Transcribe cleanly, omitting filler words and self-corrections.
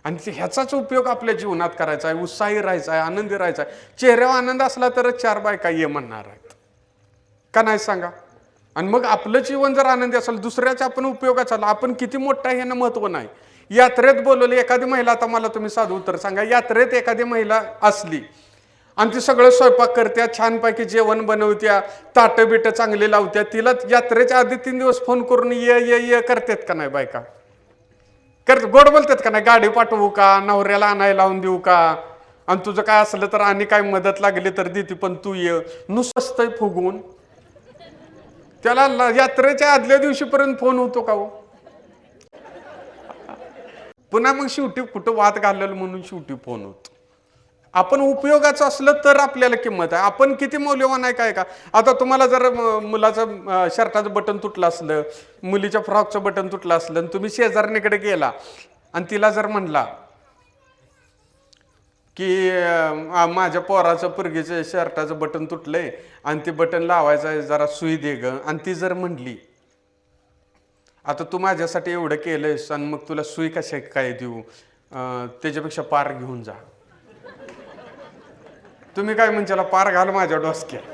आणि ह्याचाच उपयोग आपल्या जीवनात करायचा आहे, उत्साही राहायचा आहे, आनंदी राहायचा आहे. चेहऱ्यावर आनंद असला तरच 4 बायका ये म्हणणार आहेत का नाही सांगा. आणि मग आपलं जीवन जर आनंदी असेल, दुसऱ्याच्या आपण उपयोगाचा, आपण किती मोठा आहे ह्यानं महत्व नाही. यात्रेत बोलवली एखादी महिला, आता मला तुम्ही साधं उत्तर सांगा, यात्रेत एखादी महिला असली आणि ती सगळं स्वयंपाक करत्या, छानपैकी जेवण बनवत्या, ताटं बिटं चांगली लावत्या, तिला यात्रेच्या आधी 3 दिवस फोन करून ये ये ये करतात का नाही बायका? गोड बोलतात का नाही? गाडी पाठवू का, नवऱ्याला आणायला लावून देऊ का, आणि तुझं काय असलं तर आणि काय मदत लागली तर देते, पण तू ये. नुसतं फुगवून त्याला यात्रेच्या आदल्या दिवशीपर्यंत फोन होतो का हो? पुन्हा मग शेवटी कुठं वाद घाललं म्हणून शेवटी फोन होतो. आपण उपयोगाचं असलं तर आपल्याला किंमत आहे. आपण किती मौल्यवान आहे काय का. आता तुम्हाला जर मुलाचं शर्टाचं बटन तुटलं असलं, मुलीच्या फ्रॉकचं बटन तुटलं असलं, आणि तुम्ही शेजारणीकडे गेला आणि तिला जर म्हणला की माझ्या पोराचं पोरगीचं शर्टाचं बटन तुटलंय आणि ते बटन लावायचं आहे, जरा सुई दे ग, आणि ती जर म्हणली आता तू माझ्यासाठी एवढं केलंयस आणि मग तुला सुई कशा काय देऊ, त्याच्यापेक्षा पार घेऊन जा. तुम्ही काय म्हणशाला? पार घाल माझ्या डोसक्यात.